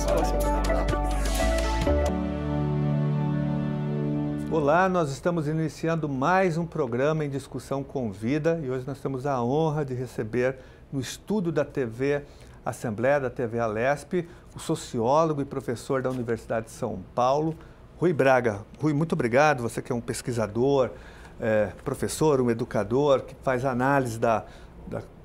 nosso próximo vídeo. Olá, nós estamos iniciando mais um programa em Discussão com Vida e hoje nós temos a honra de receber no estúdio da TV Assembleia, da TV Alesp, o sociólogo e professor da Universidade de São Paulo, Rui Braga. Rui, muito obrigado, você que é um pesquisador, professor, um educador, que faz análise da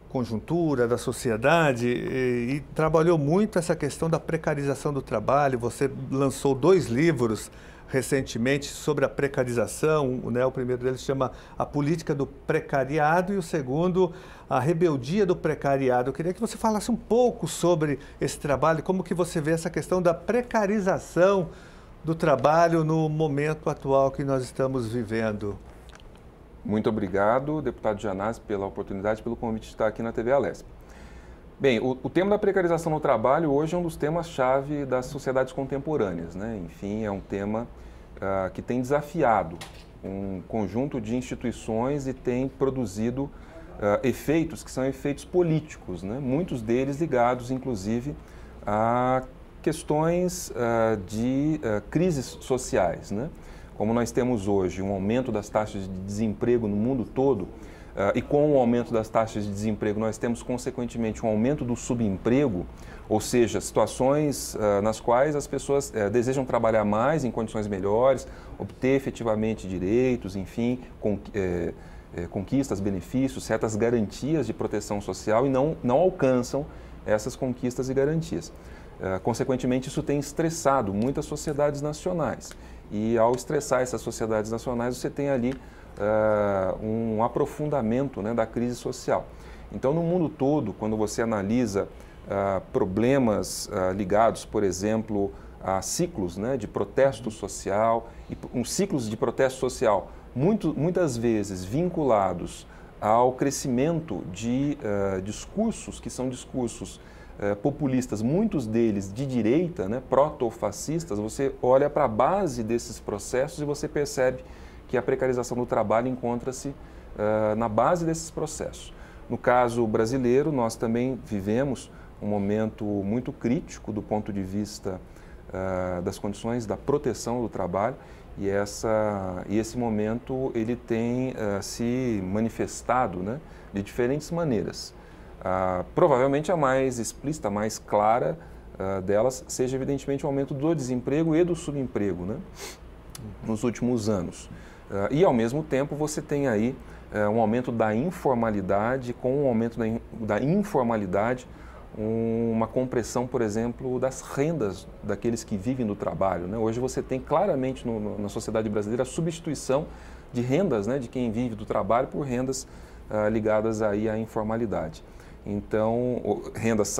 conjuntura, da sociedade e trabalhou muito essa questão da precarização do trabalho. Você lançou 2 livros recentemente sobre a precarização, né? O primeiro deles chama A Política do Precariado e o segundo, A Rebeldia do Precariado. Eu queria que você falasse um pouco sobre esse trabalho, como que você vê essa questão da precarização do trabalho no momento atual que nós estamos vivendo. Muito obrigado, deputado Janás, pela oportunidade, pelo convite de estar aqui na TV Alesp. Bem, o tema da precarização no trabalho hoje é um dos temas-chave das sociedades contemporâneas, né? Enfim, é um tema que tem desafiado um conjunto de instituições e tem produzido efeitos que são efeitos políticos, né? Muitos deles ligados, inclusive, a questões de crises sociais, né? Como nós temos hoje um aumento das taxas de desemprego no mundo todo, e com o aumento das taxas de desemprego nós temos, consequentemente, um aumento do subemprego, ou seja, situações nas quais as pessoas desejam trabalhar mais em condições melhores, obter efetivamente direitos, enfim, conquistas, benefícios, certas garantias de proteção social e não alcançam essas conquistas e garantias. Consequentemente, isso tem estressado muitas sociedades nacionais. E ao estressar essas sociedades nacionais, você tem ali um aprofundamento, né, da crise social. Então, no mundo todo, quando você analisa problemas ligados, por exemplo, a ciclos, né, de protesto social, e ciclos de protesto social muitas vezes vinculados ao crescimento de discursos que são discursos populistas, muitos deles de direita, né, proto-fascistas, você olha para a base desses processos e você percebe que a precarização do trabalho encontra-se na base desses processos. No caso brasileiro, nós também vivemos um momento muito crítico do ponto de vista das condições da proteção do trabalho e esse momento ele tem se manifestado, né, de diferentes maneiras. Provavelmente a mais explícita, a mais clara delas seja evidentemente o aumento do desemprego e do subemprego, né, nos últimos anos. E, ao mesmo tempo, você tem aí um aumento da informalidade, com o aumento da informalidade, uma compressão, por exemplo, das rendas daqueles que vivem do trabalho, né? Hoje você tem claramente na sociedade brasileira a substituição de rendas, né, de quem vive do trabalho por rendas ligadas aí à informalidade. Então, rendas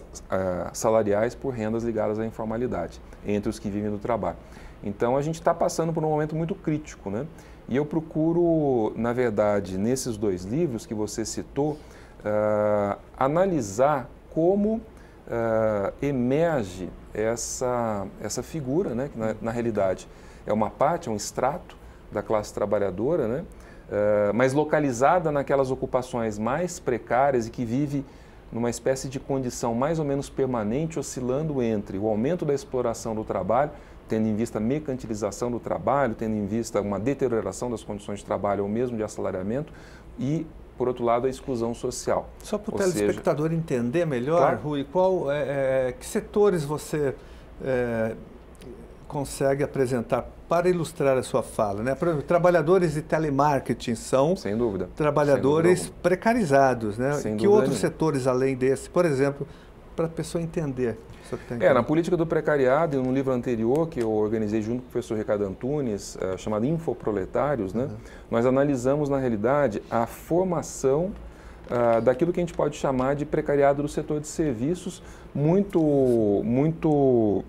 salariais por rendas ligadas à informalidade, entre os que vivem do trabalho. Então, a gente está passando por um momento muito crítico, né? E eu procuro, na verdade, nesses 2 livros que você citou, analisar como emerge essa figura, né? Que na realidade é uma parte, é um extrato da classe trabalhadora, né? Mas localizada naquelas ocupações mais precárias e que vive numa espécie de condição mais ou menos permanente, oscilando entre o aumento da exploração do trabalho, tendo em vista a mercantilização do trabalho, tendo em vista uma deterioração das condições de trabalho ou mesmo de assalariamento e, por outro lado, a exclusão social. Só para o telespectador entender melhor, claro. Rui, que setores você consegue apresentar para ilustrar a sua fala, né? Por exemplo, trabalhadores de telemarketing são, sem dúvida, trabalhadores precarizados, né? Que outros nenhuma. Setores além desse, por exemplo, para a pessoa entender? Na política do precariado, no livro anterior que eu organizei junto com o professor Ricardo Antunes, chamado Infoproletários, né? Nós analisamos, na realidade, a formação daquilo que a gente pode chamar de precariado do setor de serviços, muito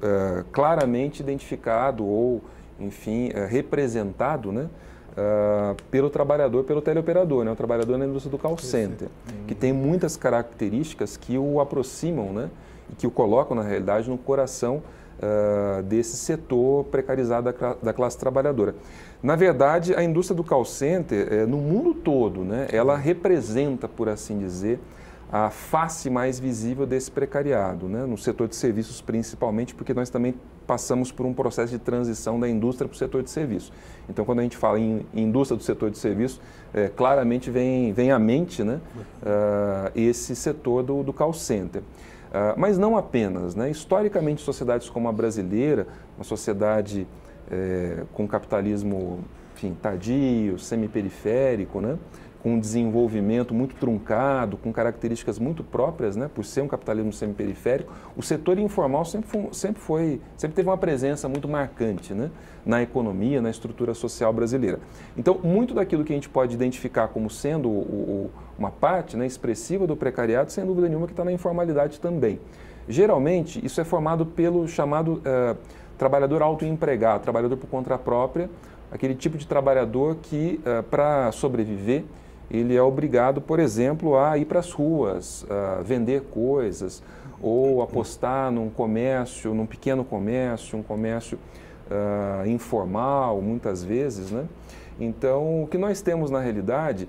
claramente identificado ou, enfim, representado, né, pelo trabalhador, pelo teleoperador, né, o trabalhador na indústria do call center, que tem muitas características que o aproximam, né, e que o colocam, na realidade, no coração desse setor precarizado da classe trabalhadora. Na verdade, a indústria do call center, no mundo todo, né, ela representa, por assim dizer, a face mais visível desse precariado, né? No setor de serviços principalmente, porque nós também passamos por um processo de transição da indústria para o setor de serviços. Então, quando a gente fala em indústria do setor de serviços, claramente vem à mente, né, esse setor do call center. Mas não apenas, né? Historicamente, sociedades como a brasileira, uma sociedade com capitalismo, enfim, tardio, semiperiférico, né? Com um desenvolvimento muito truncado, com características muito próprias, né? Por ser um capitalismo semiperiférico, o setor informal sempre teve uma presença muito marcante, né? Na economia, na estrutura social brasileira. Então, muito daquilo que a gente pode identificar como sendo uma parte, né, expressiva do precariado, sem dúvida nenhuma que está na informalidade também. Geralmente, isso é formado pelo chamado trabalhador autoempregado, trabalhador por conta própria, aquele tipo de trabalhador que, para sobreviver, ele é obrigado, por exemplo, a ir para as ruas, a vender coisas, ou apostar num comércio, num pequeno comércio, um comércio informal, muitas vezes, né? Então, o que nós temos na realidade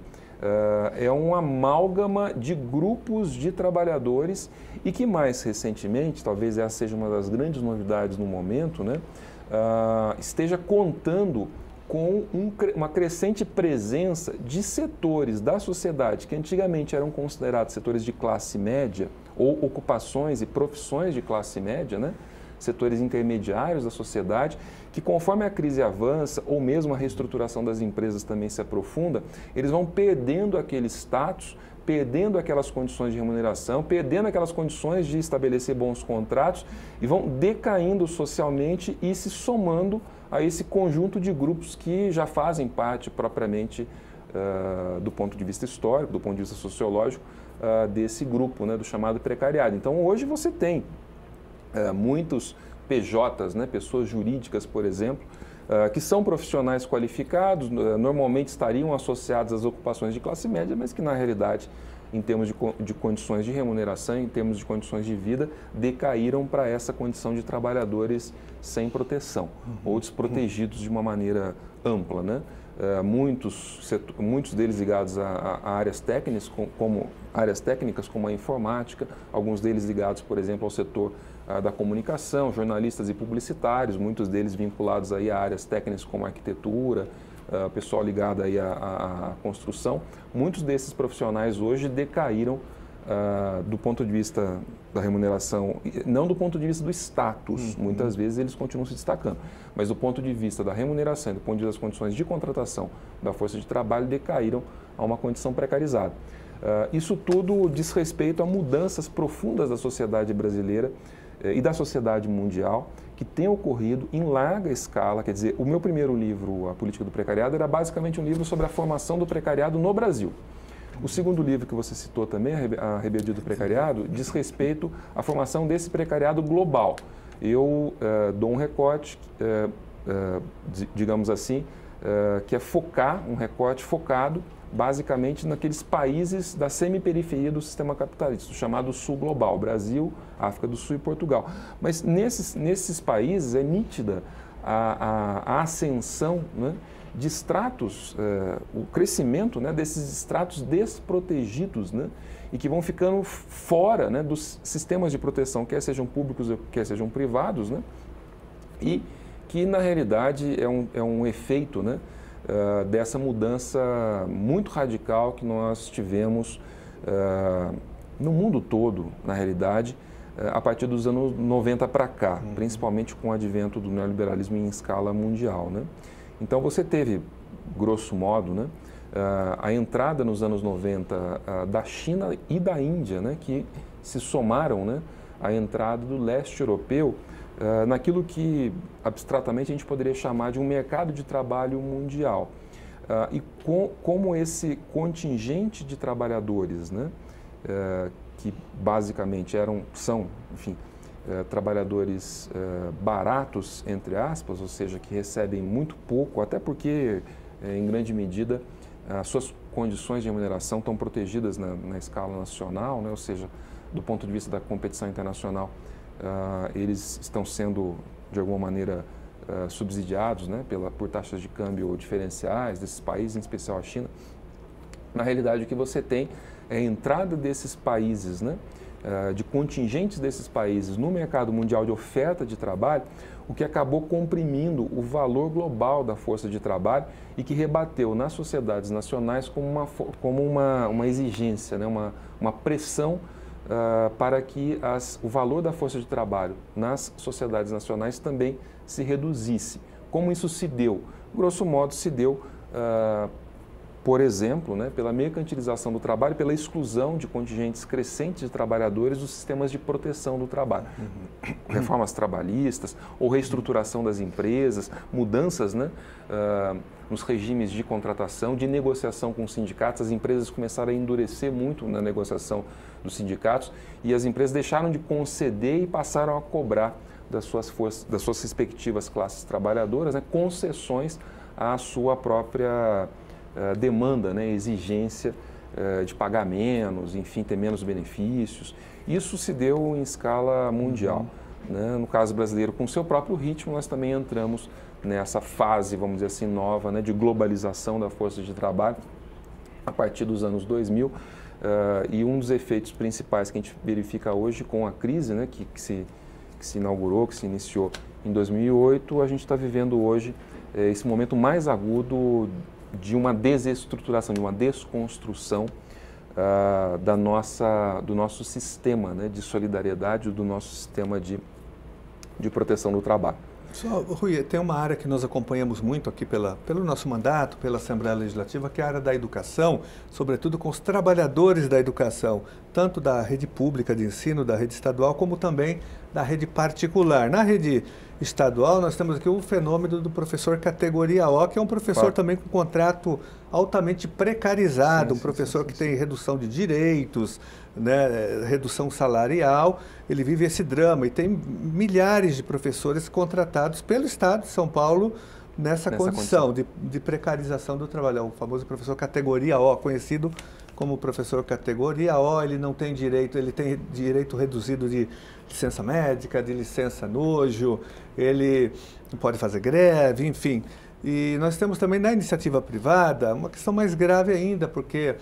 é um amálgama de grupos de trabalhadores e que mais recentemente, talvez essa seja uma das grandes novidades no momento, né? Esteja contando com uma crescente presença de setores da sociedade que antigamente eram considerados setores de classe média ou ocupações e profissões de classe média, né? Setores intermediários da sociedade, que conforme a crise avança ou mesmo a reestruturação das empresas também se aprofunda, eles vão perdendo aquele status, perdendo aquelas condições de remuneração, perdendo aquelas condições de estabelecer bons contratos e vão decaindo socialmente e se somando a esse conjunto de grupos que já fazem parte propriamente do ponto de vista histórico, do ponto de vista sociológico, desse grupo, né, do chamado precariado. Então, hoje você tem muitos PJs, né, pessoas jurídicas, por exemplo, que são profissionais qualificados, normalmente estariam associados às ocupações de classe média, mas que na realidade, em termos de condições de remuneração, em termos de condições de vida, decaíram para essa condição de trabalhadores sem proteção ou desprotegidos de uma maneira ampla, né? Muitos deles ligados a áreas técnicas, como a informática, alguns deles ligados, por exemplo, ao setor da comunicação, jornalistas e publicitários, muitos deles vinculados aí a áreas técnicas como a arquitetura, pessoal ligado aí à construção. Muitos desses profissionais hoje decaíram do ponto de vista da remuneração, não do ponto de vista do status, muitas vezes eles continuam se destacando, mas do ponto de vista da remuneração, do ponto de vista das condições de contratação da força de trabalho, decaíram a uma condição precarizada. Isso tudo diz respeito a mudanças profundas da sociedade brasileira e da sociedade mundial, que tem ocorrido em larga escala. Quer dizer, o meu primeiro livro, A Política do Precariado, era basicamente um livro sobre a formação do precariado no Brasil. O segundo livro que você citou também, A Rebeldia do Precariado, diz respeito à formação desse precariado global. Eu dou um recorte, digamos assim, que é um recorte focado basicamente naqueles países da semiperiferia do sistema capitalista, chamado Sul Global, Brasil, África do Sul e Portugal. Mas nesses países é nítida a ascensão, né, de estratos, o crescimento, né, desses estratos desprotegidos, né, e que vão ficando fora, né, dos sistemas de proteção, quer sejam públicos, quer sejam privados, né, e que na realidade é um efeito, né, dessa mudança muito radical que nós tivemos no mundo todo, na realidade, a partir dos anos 90 para cá, principalmente com o advento do neoliberalismo em escala mundial, né? Então você teve, grosso modo, né, a entrada nos anos 90 da China e da Índia, né, que se somaram, né, à entrada do leste europeu naquilo que abstratamente a gente poderia chamar de um mercado de trabalho mundial. E como esse contingente de trabalhadores, né, que basicamente são, enfim, trabalhadores baratos, entre aspas, ou seja, que recebem muito pouco, até porque, em grande medida, as suas condições de remuneração estão protegidas na escala nacional, né? Ou seja, do ponto de vista da competição internacional, eles estão sendo, de alguma maneira, subsidiados, né, por taxas de câmbio diferenciais desses países, em especial a China. Na realidade, o que você tem é a entrada desses países, né, de contingentes desses países no mercado mundial de oferta de trabalho, o que acabou comprimindo o valor global da força de trabalho e que rebateu nas sociedades nacionais como uma exigência, né, uma pressão para que o valor da força de trabalho nas sociedades nacionais também se reduzisse. Como isso se deu? Grosso modo, se deu, por exemplo, né, pela mercantilização do trabalho, pela exclusão de contingentes crescentes de trabalhadores dos sistemas de proteção do trabalho. Reformas trabalhistas ou reestruturação das empresas, mudanças, né, nos regimes de contratação, de negociação com os sindicatos. As empresas começaram a endurecer muito na negociação dos sindicatos e as empresas deixaram de conceder e passaram a cobrar das suas respectivas classes trabalhadoras, né, concessões à sua própria demanda, né, exigência de pagar menos, enfim, ter menos benefícios. Isso se deu em escala mundial. Né? No caso brasileiro, com o seu próprio ritmo, nós também entramos nessa fase, vamos dizer assim, nova, né, de globalização da força de trabalho a partir dos anos 2000. E um dos efeitos principais que a gente verifica hoje com a crise, né, que se inaugurou, que se iniciou em 2008, a gente está vivendo hoje esse momento mais agudo de uma desestruturação, de uma desconstrução do nosso sistema, né, de solidariedade, do nosso sistema de proteção do trabalho. Só, Rui, tem uma área que nós acompanhamos muito aqui pelo nosso mandato, pela Assembleia Legislativa, que é a área da educação, sobretudo com os trabalhadores da educação, tanto da rede pública de ensino, da rede estadual, como também da rede particular. Na rede estadual, nós temos aqui o fenômeno do professor categoria O, que é um professor também com contrato altamente precarizado, um professor que tem redução de direitos, né, redução salarial. Ele vive esse drama e tem milhares de professores contratados pelo Estado de São Paulo nessa condição de precarização do trabalho. O famoso professor categoria O, conhecido como professor categoria O. Ele não tem direito, ele tem direito reduzido de licença médica, de licença nojo, ele não pode fazer greve, enfim. E nós temos também na iniciativa privada uma questão mais grave ainda, porque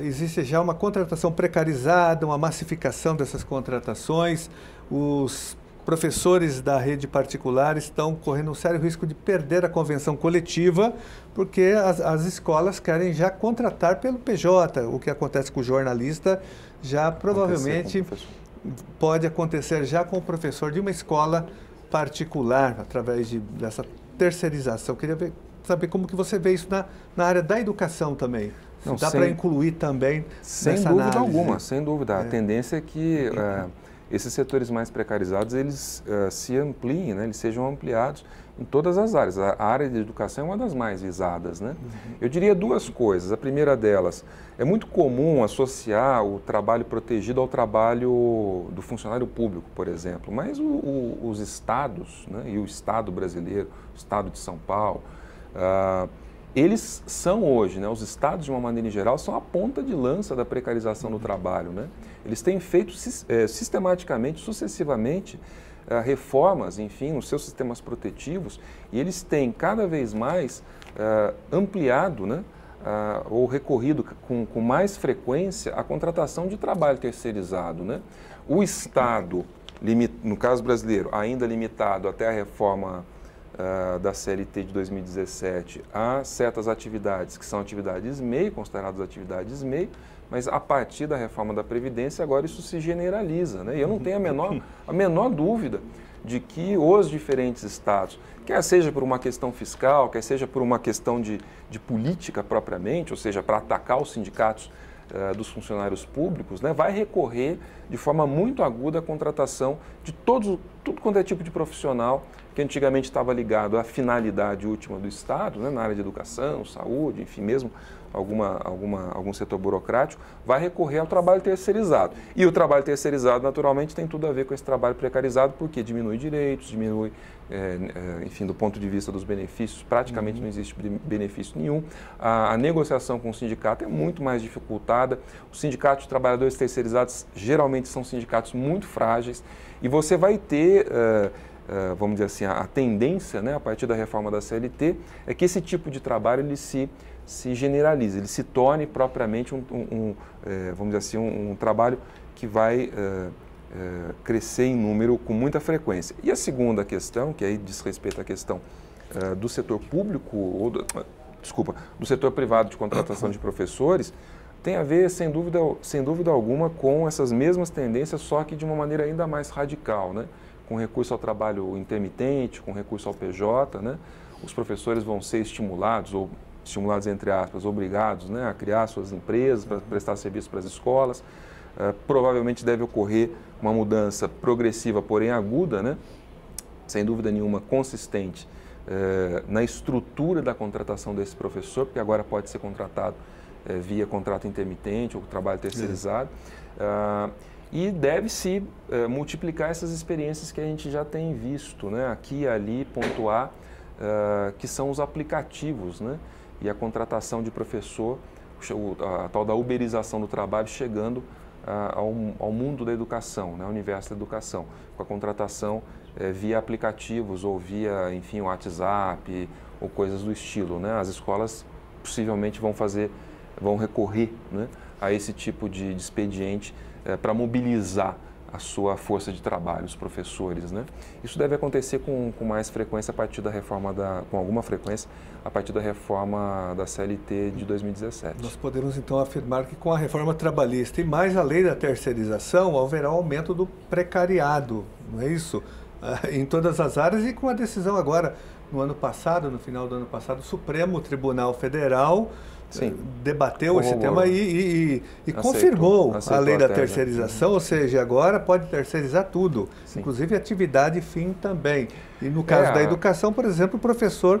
existe já uma contratação precarizada, uma massificação dessas contratações. Os professores da rede particular estão correndo um sério risco de perder a convenção coletiva, porque as escolas querem já contratar pelo PJ. O que acontece com o jornalista já provavelmente pode acontecer já com o professor de uma escola particular, através dessa terceirização. Eu queria saber como que você vê isso na área da educação também. Não, dá para incluir também nessa análise? Sem dúvida alguma, sem dúvida. A tendência é que esses setores mais precarizados, eles se ampliem, né? Eles sejam ampliados em todas as áreas. A área de educação é uma das mais visadas, né? Eu diria duas coisas. A primeira delas, é muito comum associar o trabalho protegido ao trabalho do funcionário público, por exemplo, mas os estados, né, e o Estado brasileiro, o Estado de São Paulo, eles são hoje, né, os estados de uma maneira em geral, são a ponta de lança da precarização do trabalho, né? Eles têm feito sistematicamente, sucessivamente, reformas, enfim, nos seus sistemas protetivos, e eles têm cada vez mais ampliado, né, ou recorrido com mais frequência à contratação de trabalho terceirizado, né? O Estado, no caso brasileiro, ainda limitado até a reforma da CLT de 2017 a certas atividades que são atividades MEI, consideradas atividades MEI, mas a partir da reforma da Previdência agora isso se generaliza, né? E eu não tenho a menor dúvida de que os diferentes estados, quer seja por uma questão fiscal, quer seja por uma questão de política propriamente, ou seja, para atacar os sindicatos dos funcionários públicos, né, vai recorrer de forma muito aguda à contratação de tudo quanto é tipo de profissional que antigamente estava ligado à finalidade última do Estado, né, na área de educação, saúde, enfim, mesmo algum setor burocrático, vai recorrer ao trabalho terceirizado. E o trabalho terceirizado, naturalmente, tem tudo a ver com esse trabalho precarizado, porque diminui direitos, diminui, enfim, do ponto de vista dos benefícios, praticamente não existe benefício nenhum. A negociação com o sindicato é muito mais dificultada. Os sindicatos de trabalhadores terceirizados geralmente são sindicatos muito frágeis e você vai ter vamos dizer assim, a tendência, né, a partir da reforma da CLT, é que esse tipo de trabalho ele se generalize, ele se torne propriamente vamos dizer assim, um trabalho que vai crescer em número com muita frequência. E a segunda questão, que aí diz respeito à questão do setor público, do setor privado de contratação de professores, tem a ver, sem dúvida alguma, com essas mesmas tendências, só que de uma maneira ainda mais radical, né? Com recurso ao trabalho intermitente, com recurso ao PJ, né? Os professores vão ser estimulados, ou estimulados entre aspas, obrigados, né, a criar suas empresas para prestar serviço para as escolas. Provavelmente deve ocorrer uma mudança progressiva, porém aguda, né? Sem dúvida nenhuma, consistente na estrutura da contratação desse professor, porque agora pode ser contratado via contrato intermitente ou trabalho terceirizado. E deve-se multiplicar essas experiências que a gente já tem visto, né? Aqui e ali, pontuar, que são os aplicativos, né? E a contratação de professor, a tal da uberização do trabalho chegando ao mundo da educação, né? Ao universo da educação, com a contratação via aplicativos ou via, enfim, WhatsApp ou coisas do estilo, né? As escolas possivelmente vão recorrer, né, a esse tipo de expediente para mobilizar a sua força de trabalho, os professores, né? Isso deve acontecer com mais frequência a partir da reforma com alguma frequência a partir da reforma da CLT de 2017. Nós podemos então afirmar que com a reforma trabalhista e mais a lei da terceirização haverá um aumento do precariado, não é isso? Em todas as áreas, e com a decisão agora no final do ano passado, o Supremo Tribunal Federal debateu esse tema e confirmou a lei da terceirização, ou seja, agora pode terceirizar tudo, inclusive atividade fim também. E no caso da educação, por exemplo, o professor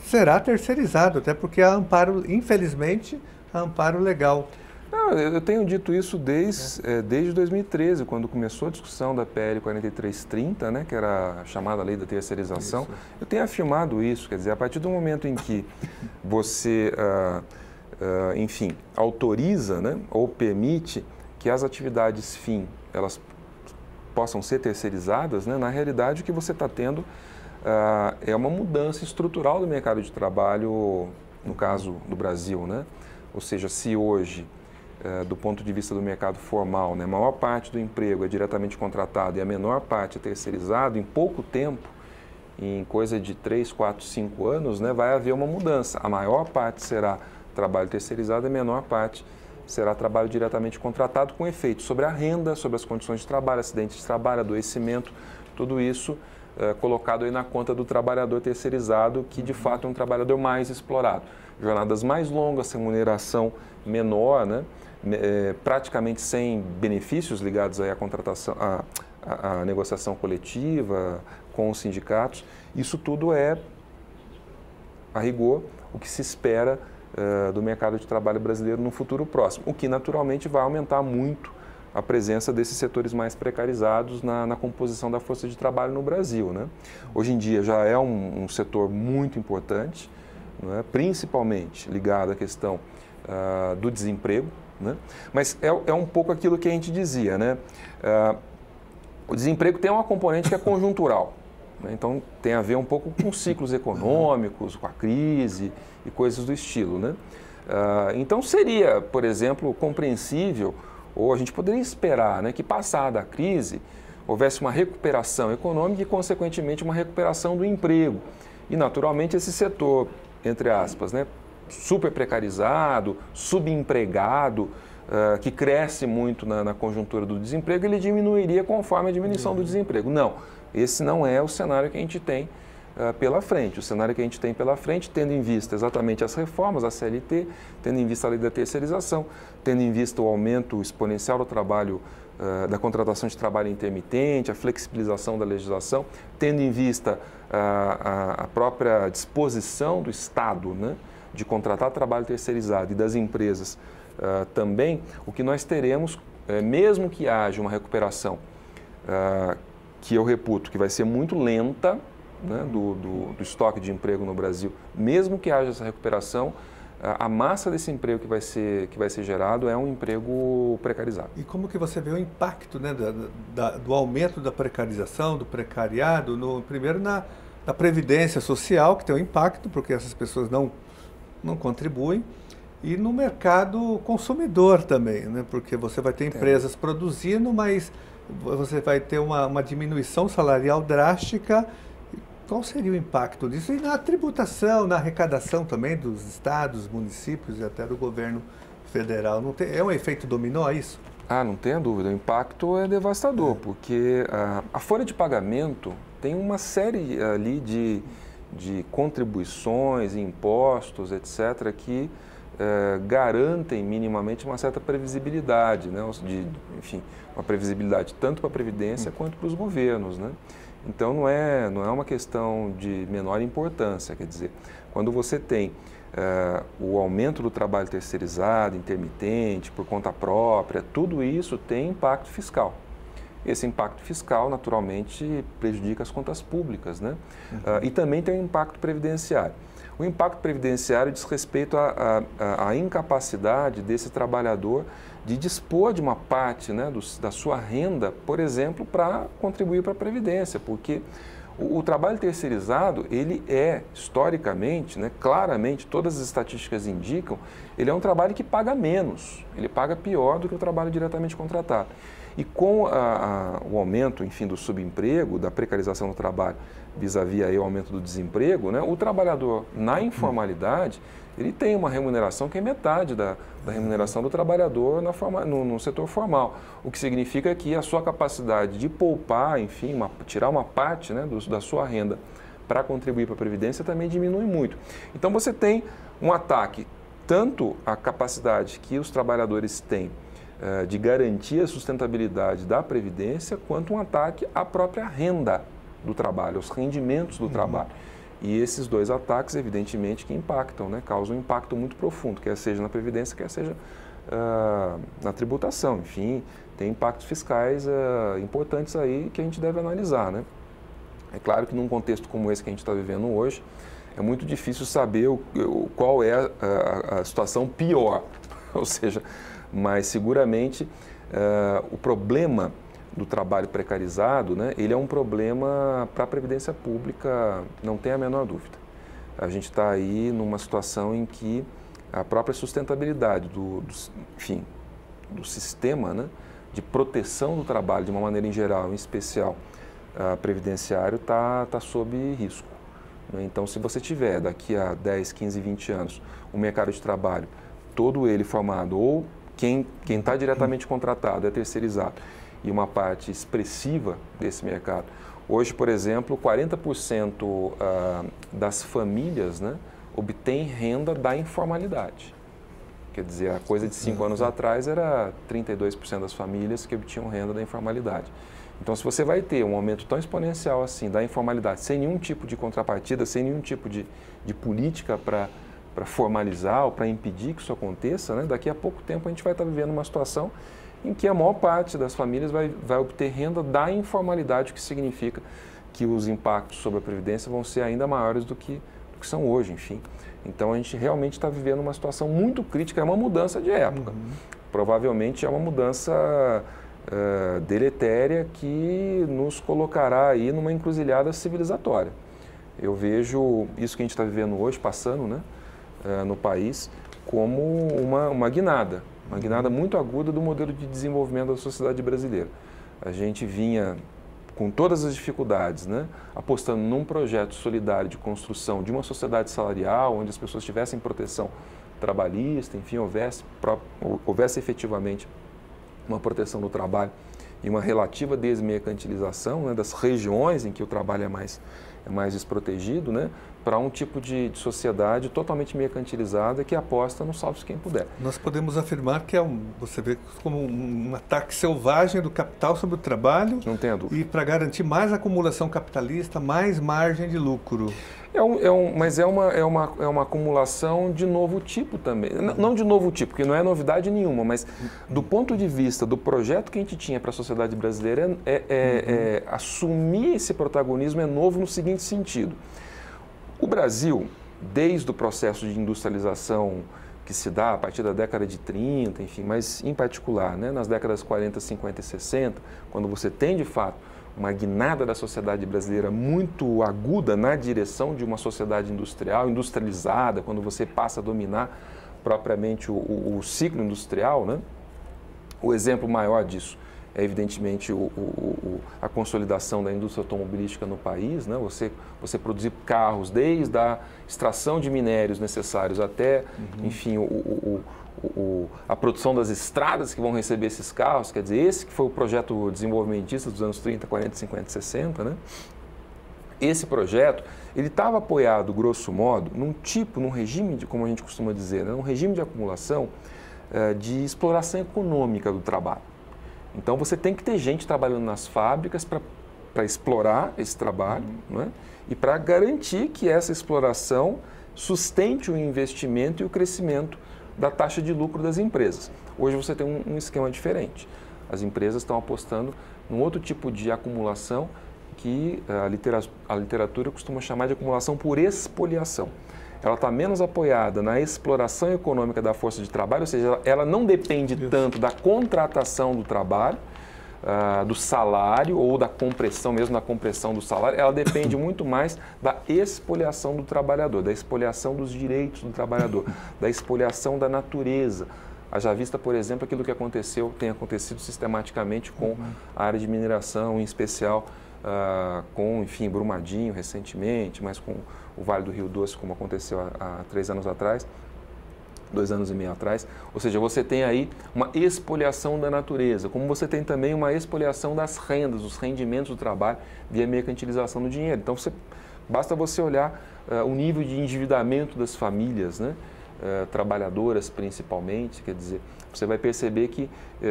será terceirizado, até porque há amparo, infelizmente, há amparo legal. Não, eu tenho dito isso desde 2013, quando começou a discussão da PL 4330, né, que era a chamada lei da terceirização. Isso. Eu tenho afirmado isso, quer dizer, a partir do momento em que você, enfim, autoriza, né, ou permite que as atividades fim, elas possam ser terceirizadas, né, na realidade o que você está tendo é uma mudança estrutural do mercado de trabalho, no caso do Brasil, né? Ou seja, se hoje, do ponto de vista do mercado formal, né, a maior parte do emprego é diretamente contratado e a menor parte é terceirizado, em pouco tempo, em coisa de 3, 4, 5 anos, né, vai haver uma mudança. A maior parte será trabalho terceirizado e a menor parte será trabalho diretamente contratado, com efeito sobre a renda, sobre as condições de trabalho, acidente de trabalho, adoecimento, tudo isso colocado aí na conta do trabalhador terceirizado, que de fato é um trabalhador mais explorado. Jornadas mais longas, remuneração menor, né? Praticamente sem benefícios ligados aí à contratação, à negociação coletiva, com os sindicatos. Isso tudo é, a rigor, o que se espera do mercado de trabalho brasileiro no futuro próximo, o que naturalmente vai aumentar muito a presença desses setores mais precarizados na composição da força de trabalho no Brasil, né? Hoje em dia já é um setor muito importante, né? Principalmente ligado à questão do desemprego, né? Mas é um pouco aquilo que a gente dizia, né? O desemprego tem uma componente que é conjuntural, né? Então tem a ver um pouco com ciclos econômicos, com a crise e coisas do estilo, né? Então seria, por exemplo, compreensível, ou a gente poderia esperar, né, que passada a crise houvesse uma recuperação econômica e, consequentemente, uma recuperação do emprego. E, naturalmente, esse setor, entre aspas, né, super precarizado, subempregado, que cresce muito na conjuntura do desemprego, ele diminuiria conforme a diminuição do desemprego. Não, esse não é o cenário que a gente tem pela frente. O cenário que a gente tem pela frente, tendo em vista exatamente as reformas, a CLT, tendo em vista a lei da terceirização, tendo em vista o aumento exponencial do trabalho, da contratação de trabalho intermitente, a flexibilização da legislação, tendo em vista a própria disposição do Estado, né, de contratar trabalho terceirizado e das empresas também, o que nós teremos, mesmo que haja uma recuperação, que eu reputo que vai ser muito lenta, né, do estoque de emprego no Brasil, mesmo que haja essa recuperação, a massa desse emprego que vai ser gerado é um emprego precarizado. E como que você vê o impacto, né, do aumento da precarização, do precariado, primeiro na previdência social, que tem um impacto, porque essas pessoas não contribuem, e no mercado consumidor também, né, porque você vai ter empresas produzindo, mas você vai ter uma diminuição salarial drástica. Qual seria o impacto disso? E na tributação, na arrecadação também dos estados, municípios e até do governo federal. É um efeito dominó isso? Não tenha dúvida. O impacto é devastador, porque a folha de pagamento tem uma série ali de contribuições, impostos, etc., que garantem minimamente uma certa previsibilidade, né? Enfim, uma previsibilidade tanto para a Previdência quanto para os governos, né? Então, não é uma questão de menor importância, quer dizer, quando você tem o aumento do trabalho terceirizado, intermitente, por conta própria, tudo isso tem impacto fiscal. Esse impacto fiscal, naturalmente, prejudica as contas públicas, né? E também tem um impacto previdenciário. O impacto previdenciário diz respeito à incapacidade desse trabalhador de dispor de uma parte, né, da sua renda, por exemplo, para contribuir para a Previdência, porque o trabalho terceirizado, ele historicamente, né, claramente, todas as estatísticas indicam, ele é um trabalho que paga menos, ele paga pior do que o trabalho diretamente contratado. E com o aumento, enfim, do subemprego, da precarização do trabalho, vis-à-vis aí o aumento do desemprego, né, o trabalhador na informalidade, ele tem uma remuneração que é metade da remuneração do trabalhador no setor formal, o que significa que a sua capacidade de poupar, enfim, tirar uma parte, né, da sua renda para contribuir para a Previdência também diminui muito. Então você tem um ataque tanto à capacidade que os trabalhadores têm de garantir a sustentabilidade da Previdência, quanto um ataque à própria renda do trabalho, aos rendimentos do trabalho. E esses dois ataques, evidentemente, que impactam, né? Causam um impacto muito profundo, quer seja na Previdência, quer seja na tributação. Enfim, tem impactos fiscais importantes aí que a gente deve analisar, né? É claro que num contexto como esse que a gente está vivendo hoje, é muito difícil saber qual é a situação pior, ou seja, mas seguramente o problema do trabalho precarizado, né, ele é um problema para a Previdência Pública, não tem a menor dúvida. A gente está aí numa situação em que a própria sustentabilidade do sistema, né, de proteção do trabalho, de uma maneira em geral, em especial previdenciário, está sob risco. Né? Então, se você tiver daqui a 10, 15, 20 anos um mercado de trabalho todo ele formado, ou quem está diretamente contratado é terceirizado, e uma parte expressiva desse mercado. Hoje, por exemplo, 40% das famílias, né, obtém renda da informalidade. Quer dizer, a coisa de 5 anos atrás era 32% das famílias que obtinham renda da informalidade. Então, se você vai ter um aumento tão exponencial assim da informalidade, sem nenhum tipo de contrapartida, sem nenhum tipo de política para formalizar ou para impedir que isso aconteça, né, daqui a pouco tempo a gente vai estar vivendo uma situação em que a maior parte das famílias vai obter renda da informalidade, o que significa que os impactos sobre a Previdência vão ser ainda maiores do que são hoje, enfim. Então, a gente realmente está vivendo uma situação muito crítica, é uma mudança de época. Provavelmente é uma mudança deletéria que nos colocará aí numa encruzilhada civilizatória. Eu vejo isso que a gente está vivendo hoje, passando, né, no país, como uma guinada. Uma guinada muito aguda do modelo de desenvolvimento da sociedade brasileira. A gente vinha com todas as dificuldades, né, apostando num projeto solidário de construção de uma sociedade salarial, onde as pessoas tivessem proteção trabalhista, enfim, houvesse efetivamente uma proteção do trabalho e uma relativa desmercantilização, né, das regiões em que o trabalho é mais desprotegido, né, para um tipo de sociedade totalmente mercantilizada que aposta no salve-se quem puder. Nós podemos afirmar que você vê como um ataque selvagem do capital sobre o trabalho. Não tenha dúvida. E para garantir mais acumulação capitalista, mais margem de lucro. Mas é uma acumulação de novo tipo também. Não de novo tipo, porque não é novidade nenhuma, mas do ponto de vista do projeto que a gente tinha para a sociedade brasileira, assumir esse protagonismo é novo no seguinte sentido. O Brasil, desde o processo de industrialização que se dá a partir da década de 30, enfim, mas em particular, né, nas décadas 40, 50 e 60, quando você tem de fato uma guinada da sociedade brasileira muito aguda na direção de uma sociedade industrial, industrializada, quando você passa a dominar propriamente o ciclo industrial, né? O exemplo maior disso é, evidentemente, a consolidação da indústria automobilística no país, né? Você produzir carros desde a extração de minérios necessários até, enfim, a produção das estradas que vão receber esses carros. Quer dizer, esse que foi o projeto desenvolvimentista dos anos 30, 40, 50, 60, né? Esse projeto, ele estava apoiado, grosso modo, num regime, como a gente costuma dizer, né? Num regime de acumulação de exploração econômica do trabalho. Então, você tem que ter gente trabalhando nas fábricas para explorar esse trabalho, né? E para garantir que essa exploração sustente o investimento e o crescimento da taxa de lucro das empresas. Hoje você tem um esquema diferente. As empresas estão apostando num outro tipo de acumulação que a literatura costuma chamar de acumulação por expoliação. Ela está menos apoiada na exploração econômica da força de trabalho, ou seja, ela não depende tanto da contratação do trabalho, do salário ou da compressão, mesmo da compressão do salário, ela depende muito mais da expoliação do trabalhador, da expoliação dos direitos do trabalhador, da expoliação da natureza. Haja vista, por exemplo, aquilo que tem acontecido sistematicamente com a área de mineração, em especial com, enfim, Brumadinho recentemente, mas com o Vale do Rio Doce, como aconteceu há 3 anos atrás, 2 anos e meio atrás. Ou seja, você tem aí uma expoliação da natureza, como você tem também uma expoliação das rendas, dos rendimentos do trabalho via mercantilização do dinheiro. Então, basta você olhar o nível de endividamento das famílias, né? Trabalhadoras principalmente, quer dizer, você vai perceber que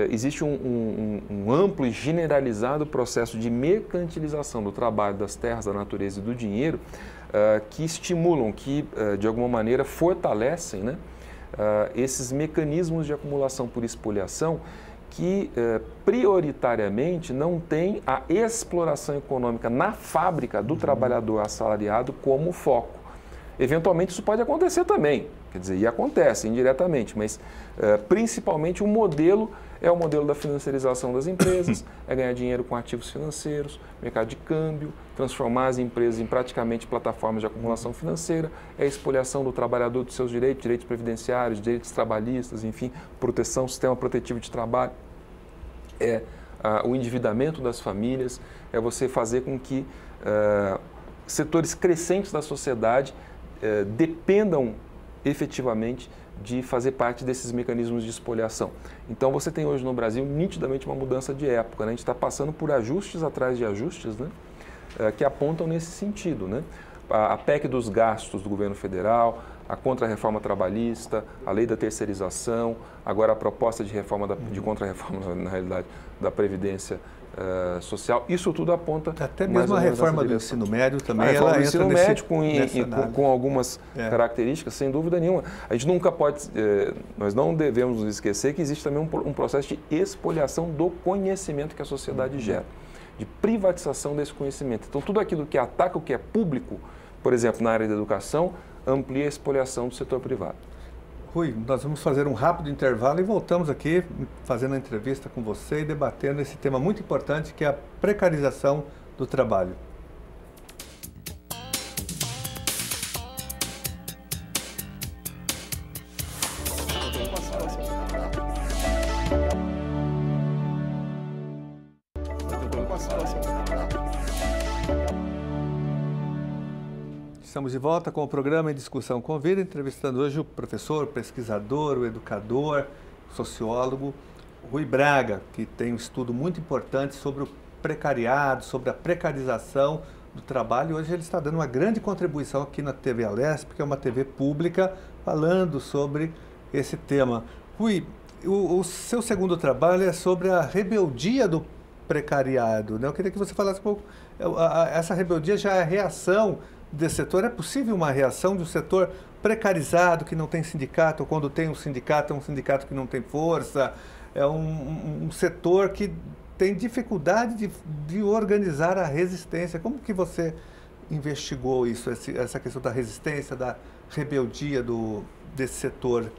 existe um amplo e generalizado processo de mercantilização do trabalho, das terras, da natureza e do dinheiro, que estimulam, que de alguma maneira fortalecem, né, esses mecanismos de acumulação por expoliação que prioritariamente não tem a exploração econômica na fábrica do trabalhador assalariado como foco. Eventualmente isso pode acontecer também, quer dizer, e acontece indiretamente, mas principalmente o modelo é o modelo da financiarização das empresas, é ganhar dinheiro com ativos financeiros, mercado de câmbio, transformar as empresas em praticamente plataformas de acumulação financeira, é a expoliação do trabalhador dos seus direitos, direitos previdenciários, direitos trabalhistas, enfim, proteção, sistema protetivo de trabalho, é o endividamento das famílias, é você fazer com que setores crescentes da sociedade dependam efetivamente de fazer parte desses mecanismos de expoliação. Então você tem hoje no Brasil nitidamente uma mudança de época, né? A gente está passando por ajustes atrás de ajustes, né? Que apontam nesse sentido, né? A PEC dos gastos do governo federal, a contra-reforma trabalhista, a lei da terceirização, agora a proposta de reforma de contra-reforma, na realidade, da Previdência Social, isso tudo aponta... Até mesmo a reforma do ensino médio também, a reforma do ensino médio com algumas características, sem dúvida nenhuma. A gente nunca pode, nós não devemos nos esquecer que existe também um processo de expoliação do conhecimento que a sociedade gera, de privatização desse conhecimento. Então, tudo aquilo que ataca o que é público, por exemplo, na área da educação, amplia a expoliação do setor privado. Rui, nós vamos fazer um rápido intervalo e voltamos aqui fazendo a entrevista com você e debatendo esse tema muito importante que é a precarização do trabalho. Estamos de volta com o programa Em Discussão com Vida, entrevistando hoje o professor, pesquisador, o educador, o sociólogo Rui Braga, que tem um estudo muito importante sobre o precariado, sobre a precarização do trabalho. E hoje ele está dando uma grande contribuição aqui na TV Alesp, que é uma TV pública, falando sobre esse tema. Rui, o seu segundo trabalho é sobre a rebeldia do precariado, né? Eu queria que você falasse um pouco, essa rebeldia já é a reação desse setor. É possível uma reação de um setor precarizado, que não tem sindicato, ou quando tem um sindicato, é um sindicato que não tem força, é um setor que tem dificuldade de organizar a resistência. Como que você investigou isso, essa questão da resistência, da rebeldia desse setor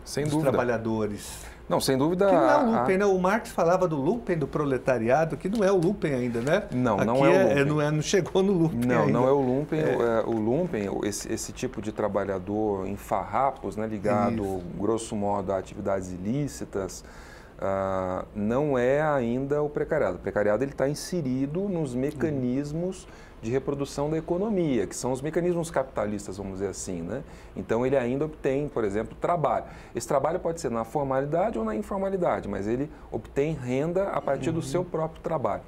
Sem dos dúvida. trabalhadores? Não, sem dúvida. Que não é o lumpen, né? O Marx falava do lumpen, do proletariado, que não é o lumpen ainda, né? Não, Aqui não é o lumpen. Não chegou no lumpen Não, ainda. não é o lumpen. O lumpen, esse tipo de trabalhador em farrapos, né, ligado, grosso modo, a atividades ilícitas, não é ainda o precariado. O precariado está inserido nos mecanismos de reprodução da economia, que são os mecanismos capitalistas, vamos dizer assim, né? Então, ele ainda obtém, por exemplo, trabalho. Esse trabalho pode ser na formalidade ou na informalidade, mas ele obtém renda a partir do seu próprio trabalho.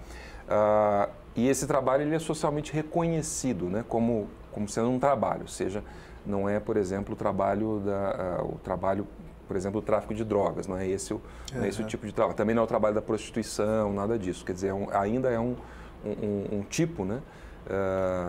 E esse trabalho ele é socialmente reconhecido, né, como sendo um trabalho, ou seja, não é, por exemplo, o trabalho, por exemplo, do tráfico de drogas, não é esse o tipo de trabalho. Também não é o trabalho da prostituição, nada disso. Quer dizer, ainda é um tipo, né,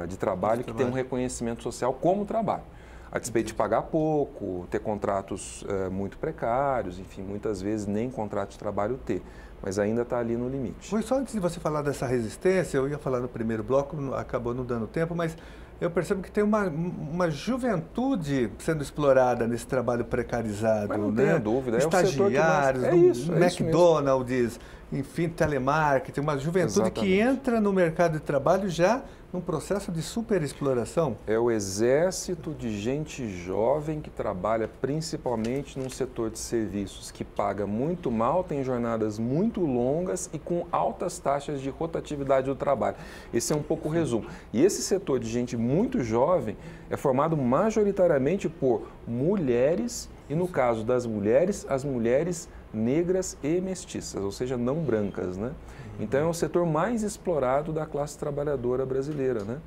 de trabalho que tem um reconhecimento social como trabalho. A despeito de pagar pouco, ter contratos muito precários, enfim, muitas vezes nem contrato de trabalho ter, mas ainda está ali no limite. Foi só antes de você falar dessa resistência, eu ia falar no primeiro bloco, acabou não dando tempo, mas eu percebo que tem uma juventude sendo explorada nesse trabalho precarizado. Mas não né? tenha dúvida, Estagiários, é isso, McDonald's, enfim, telemarketing, uma juventude que entra no mercado de trabalho já num processo de superexploração. É o exército de gente jovem que trabalha principalmente num setor de serviços que paga muito mal, tem jornadas muito longas e com altas taxas de rotatividade do trabalho. Esse é um pouco o resumo. E esse setor de gente muito jovem é formado majoritariamente por mulheres e, no caso das mulheres, as mulheres negras e mestiças, ou seja, não brancas, né? Então, é o setor mais explorado da classe trabalhadora brasileira, né?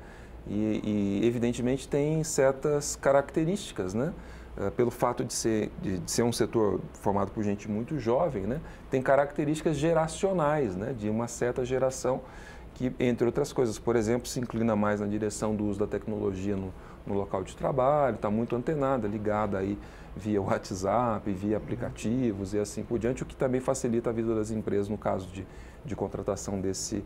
E evidentemente, tem certas características, né? Pelo fato de ser um setor formado por gente muito jovem, né? Tem características geracionais, né? De uma certa geração que, entre outras coisas, por exemplo, se inclina mais na direção do uso da tecnologia no local de trabalho, está muito antenada, ligada aí via WhatsApp, via aplicativos e assim por diante, o que também facilita a vida das empresas no caso de contratação desses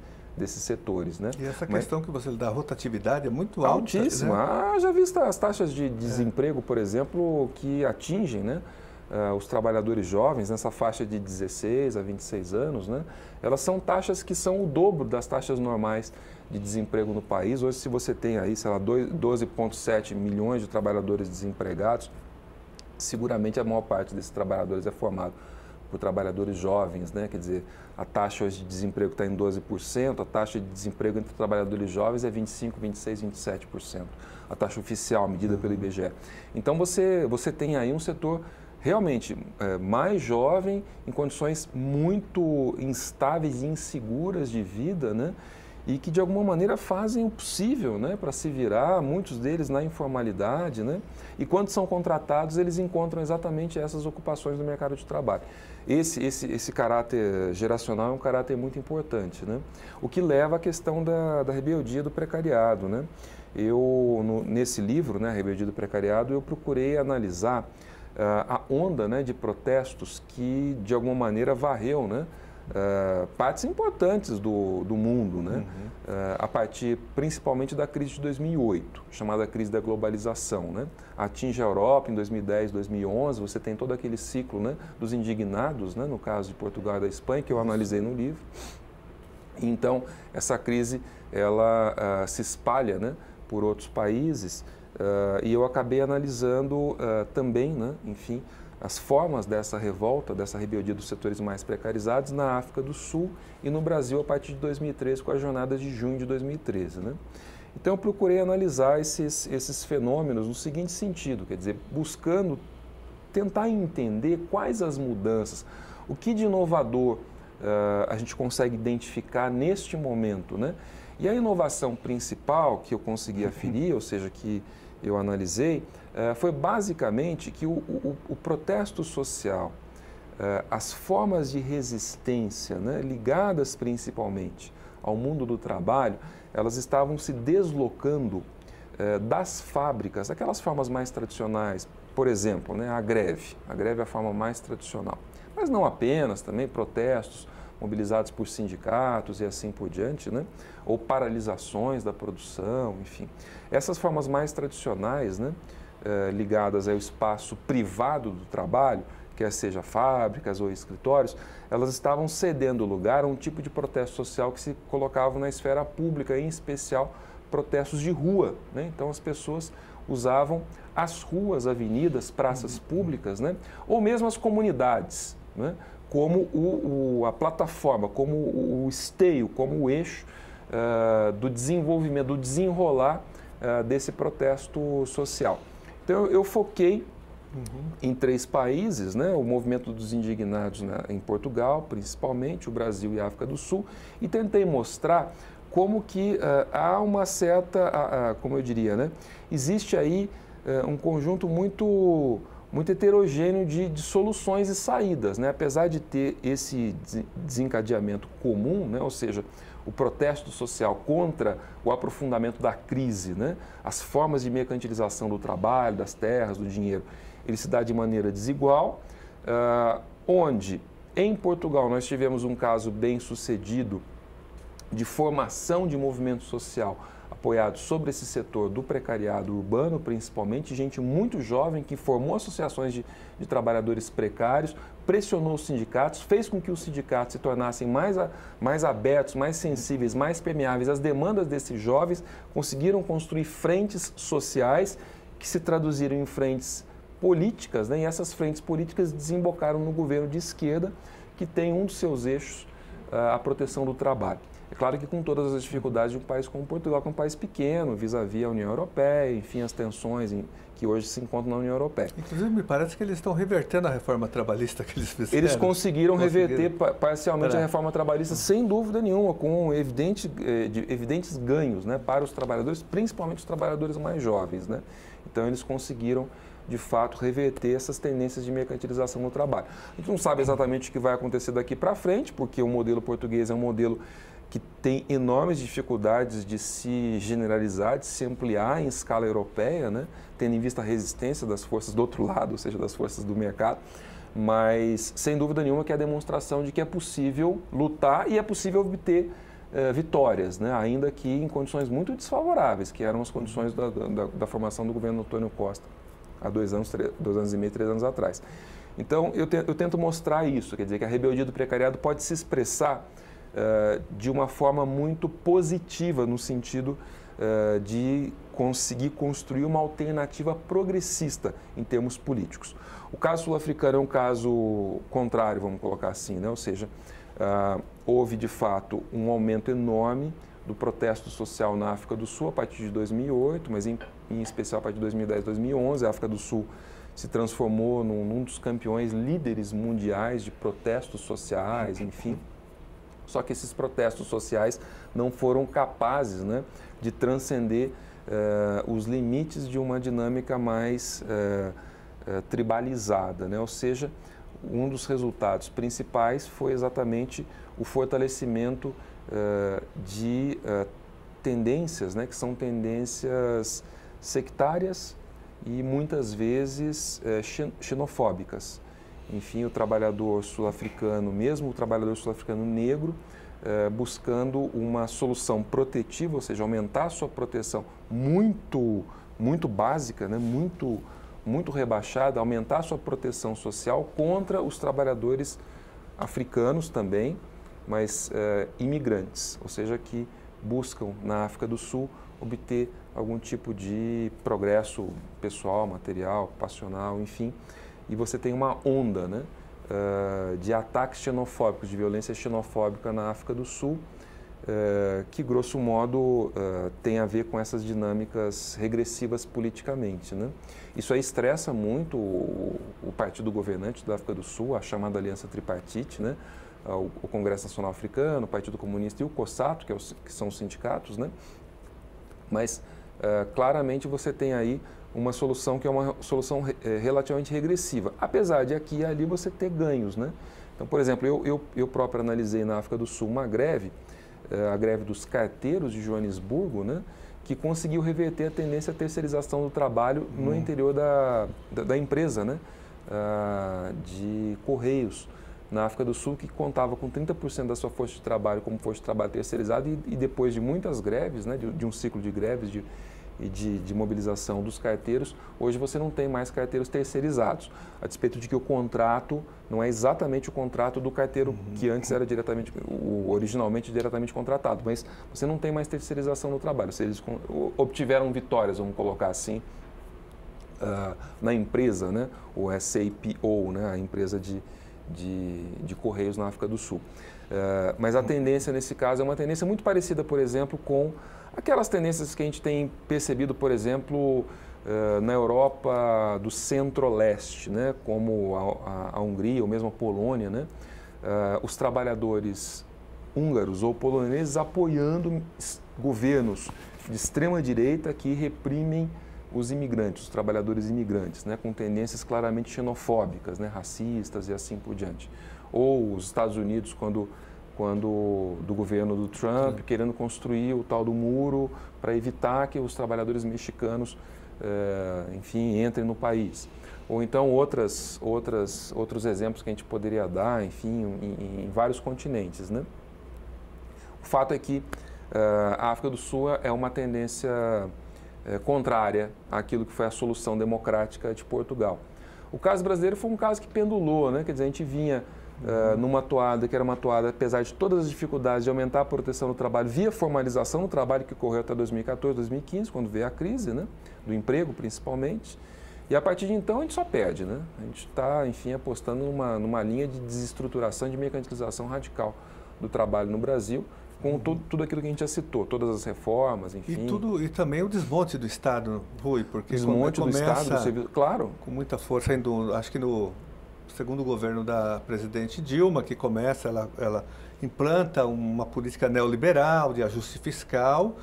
setores, né? E essa questão que você da rotatividade é muito alta. Altíssima. Né? Já visto as taxas de desemprego, por exemplo, que atingem, né, os trabalhadores jovens nessa faixa de 16 a 26 anos, né? Elas são taxas que são o dobro das taxas normais de desemprego no país. Hoje, se você tem aí, sei lá, 12,7 milhões de trabalhadores desempregados, seguramente a maior parte desses trabalhadores é formado por trabalhadores jovens, né? Quer dizer, a taxa hoje de desemprego está em 12%, a taxa de desemprego entre trabalhadores jovens é 25%, 26%, 27%, a taxa oficial medida pelo IBGE. Então, você tem aí um setor realmente mais jovem, em condições muito instáveis e inseguras de vida, né? E que de alguma maneira fazem o possível, né, para se virar, muitos deles na informalidade, né? E quando são contratados, eles encontram exatamente essas ocupações no mercado de trabalho. Esse caráter geracional é um caráter muito importante, né? O que leva à questão da rebeldia do precariado, né? Nesse livro, né, Rebeldia do Precariado, eu procurei analisar a onda, né, de protestos que, de alguma maneira, varreu, né, partes importantes do mundo, né? A partir principalmente da crise de 2008, chamada crise da globalização, né? Atinge a Europa em 2010, 2011, você tem todo aquele ciclo, né, dos indignados, né, no caso de Portugal e da Espanha, que eu analisei no livro. Então, essa crise ela se espalha, né, por outros países e eu acabei analisando também, né, enfim, as formas dessa revolta, dessa rebeldia dos setores mais precarizados na África do Sul e no Brasil a partir de 2013, com a jornada de junho de 2013. Né? Então, eu procurei analisar esses fenômenos no seguinte sentido, quer dizer, buscando tentar entender quais as mudanças, o que de inovador a gente consegue identificar neste momento. Né? E a inovação principal que eu consegui aferir, ou seja, que eu analisei, foi basicamente que o protesto social, as formas de resistência, né, ligadas principalmente ao mundo do trabalho, elas estavam se deslocando das fábricas, aquelas formas mais tradicionais, por exemplo, né, a greve é a forma mais tradicional, mas não apenas, também protestos mobilizados por sindicatos e assim por diante, né? Ou paralisações da produção, enfim. Essas formas mais tradicionais, né? Ligadas ao espaço privado do trabalho, quer seja fábricas ou escritórios, elas estavam cedendo lugar a um tipo de protesto social que se colocava na esfera pública, em especial protestos de rua, né? Então as pessoas usavam as ruas, avenidas, praças públicas, né? Ou mesmo as comunidades, né? Como a plataforma, como o esteio, como o eixo do desenvolvimento, do desenrolar desse protesto social. Então eu foquei em 3 países, né? O movimento dos indignados em Portugal, principalmente, o Brasil e a África do Sul, e tentei mostrar como que há uma certa, como eu diria, né? Existe aí um conjunto muito heterogêneo de soluções e saídas, né? Apesar de ter esse desencadeamento comum, né? Ou seja, o protesto social contra o aprofundamento da crise, né? As formas de mercantilização do trabalho, das terras, do dinheiro, ele se dá de maneira desigual, onde em Portugal nós tivemos um caso bem sucedido de formação de movimento social apoiado sobre esse setor do precariado urbano, principalmente, gente muito jovem que formou associações de trabalhadores precários, pressionou os sindicatos, fez com que os sindicatos se tornassem mais abertos, mais sensíveis, mais permeáveis às demandas desses jovens, conseguiram construir frentes sociais que se traduziram em frentes políticas, né? E essas frentes políticas desembocaram no governo de esquerda, que tem um dos seus eixos a proteção do trabalho. É claro que com todas as dificuldades de um país como Portugal, que é um país pequeno, vis-à-vis a União Europeia, enfim, as tensões que hoje se encontram na União Europeia. Inclusive, me parece que eles estão revertendo a reforma trabalhista que eles fizeram. Eles conseguiram reverter parcialmente a reforma trabalhista, sem dúvida nenhuma, com evidentes ganhos, né, para os trabalhadores, principalmente os trabalhadores mais jovens, né? Então, eles conseguiram, de fato, reverter essas tendências de mercantilização no trabalho. A gente não sabe exatamente o que vai acontecer daqui para frente, porque o modelo português é um modelo que tem enormes dificuldades de se generalizar, de se ampliar em escala europeia, né? Tendo em vista a resistência das forças do outro lado, ou seja, das forças do mercado, mas sem dúvida nenhuma que é a demonstração de que é possível lutar e é possível obter vitórias, né? Ainda que em condições muito desfavoráveis, que eram as condições da formação do governo Antônio Costa há 2 anos e meio, 3 anos atrás. Então, eu tento mostrar isso, quer dizer, que a rebeldia do precariado pode se expressar de uma forma muito positiva, no sentido de conseguir construir uma alternativa progressista em termos políticos. O caso sul-africano é um caso contrário, vamos colocar assim, né? Ou seja, houve de fato um aumento enorme do protesto social na África do Sul a partir de 2008, mas em especial a partir de 2010, 2011, a África do Sul se transformou num dos campeões líderes mundiais de protestos sociais, enfim. Só que esses protestos sociais não foram capazes, né, de transcender os limites de uma dinâmica mais tribalizada, né? Ou seja, um dos resultados principais foi exatamente o fortalecimento de tendências, né, que são tendências sectárias e muitas vezes xenofóbicas. Enfim, o trabalhador sul-africano, mesmo o trabalhador sul-africano negro, buscando uma solução protetiva, ou seja, aumentar a sua proteção muito básica, né? muito rebaixada, aumentar a sua proteção social contra os trabalhadores africanos também, mas imigrantes, ou seja, que buscam na África do Sul obter algum tipo de progresso pessoal, material, passional, enfim. E você tem uma onda, né, de ataques xenofóbicos, de violência xenofóbica na África do Sul, que, grosso modo, tem a ver com essas dinâmicas regressivas politicamente, né? Isso aí estressa muito o partido governante da África do Sul, a chamada Aliança Tripartite, né? O Congresso Nacional Africano, o Partido Comunista e o COSATU, que são os sindicatos, né? Mas, claramente, você tem aí uma solução que é uma solução relativamente regressiva, apesar de aqui e ali você ter ganhos, né? Então, por exemplo, eu próprio analisei na África do Sul uma greve, a greve dos carteiros de Joanesburgo, né, que conseguiu reverter a tendência à terceirização do trabalho no interior da empresa, né, de Correios, na África do Sul, que contava com 30% da sua força de trabalho como força de trabalho terceirizada e depois de muitas greves, né, de um ciclo de greves e de mobilização dos carteiros, hoje você não tem mais carteiros terceirizados, a despeito de que o contrato não é exatamente o contrato do carteiro que antes era originalmente diretamente contratado, mas você não tem mais terceirização no trabalho. Se eles obtiveram vitórias, vamos colocar assim, na empresa, né, o SAPO, né, a empresa de Correios na África do Sul. Mas a tendência nesse caso é uma tendência muito parecida, por exemplo, com aquelas tendências que a gente tem percebido, por exemplo, na Europa do centro-leste, né, como a Hungria ou mesmo a Polônia, né, os trabalhadores húngaros ou poloneses apoiando governos de extrema-direita que reprimem os imigrantes, os trabalhadores imigrantes, né, com tendências claramente xenofóbicas, né, racistas e assim por diante. Ou os Estados Unidos, quando do governo do Trump, querendo construir o tal do muro para evitar que os trabalhadores mexicanos, enfim, entrem no país. Ou então outros exemplos que a gente poderia dar, enfim, em vários continentes, né? O fato é que a África do Sul é uma tendência contrária àquilo que foi a solução democrática de Portugal. O caso brasileiro foi um caso que pendulou, né? Quer dizer, a gente vinha numa toada que era uma toada, apesar de todas as dificuldades de aumentar a proteção do trabalho via formalização do trabalho que ocorreu até 2014, 2015, quando veio a crise, né? Do emprego principalmente. E a partir de então a gente só perde, né? A gente está, enfim, apostando numa linha de desestruturação, de mercantilização radical do trabalho no Brasil, com tudo aquilo que a gente já citou, todas as reformas, enfim. E também o desmonte do Estado, Rui, porque desmonte do Estado, do serviço, claro. Com muita força, acho que no segundo governo da presidente Dilma, que começa, ela implanta uma política neoliberal de ajuste fiscal,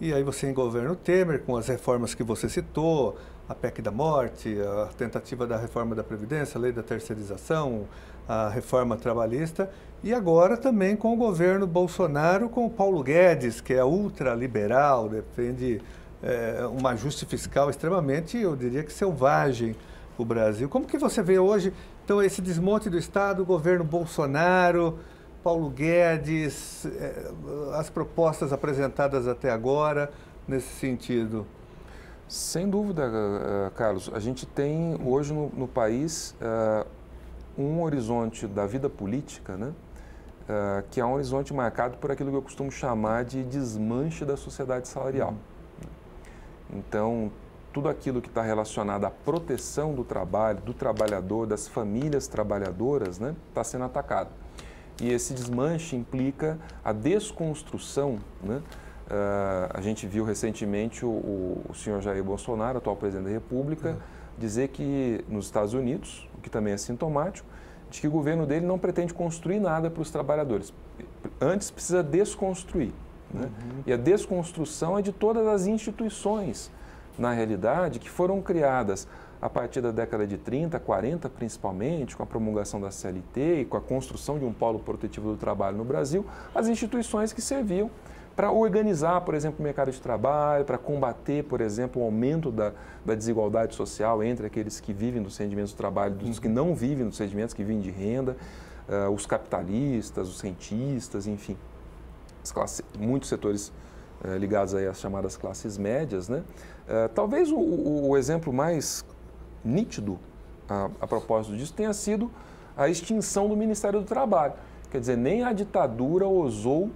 e aí você em governo Temer, com as reformas que você citou, a PEC da morte, a tentativa da reforma da Previdência, a lei da terceirização, a reforma trabalhista, e agora também com o governo Bolsonaro, com o Paulo Guedes, que é ultraliberal, defende um ajuste fiscal extremamente, eu diria que selvagem, o Brasil. Como que você vê hoje, então, esse desmonte do Estado, o governo Bolsonaro, Paulo Guedes, as propostas apresentadas até agora nesse sentido? Sem dúvida, Carlos. A gente tem hoje no país um horizonte da vida política, né, que é um horizonte marcado por aquilo que eu costumo chamar de desmanche da sociedade salarial. Então, tudo aquilo que está relacionado à proteção do trabalho, do trabalhador, das famílias trabalhadoras, né, está sendo atacado. E esse desmanche implica a desconstrução, né? A gente viu recentemente o senhor Jair Bolsonaro, atual presidente da República, dizer que nos Estados Unidos, o que também é sintomático, de que o governo dele não pretende construir nada para os trabalhadores. Antes precisa desconstruir, né? E a desconstrução é de todas as instituições, na realidade, que foram criadas a partir da década de 30, 40 principalmente, com a promulgação da CLT e com a construção de um polo protetivo do trabalho no Brasil, as instituições que serviam para organizar, por exemplo, o mercado de trabalho, para combater, por exemplo, o aumento da desigualdade social entre aqueles que vivem dos rendimentos do trabalho e dos que não vivem dos rendimentos, que vivem de renda, os capitalistas, os cientistas, enfim, muitos setores ligados aí às chamadas classes médias, né? Talvez o exemplo mais nítido a propósito disso tenha sido a extinção do Ministério do Trabalho. Quer dizer, nem a ditadura ousou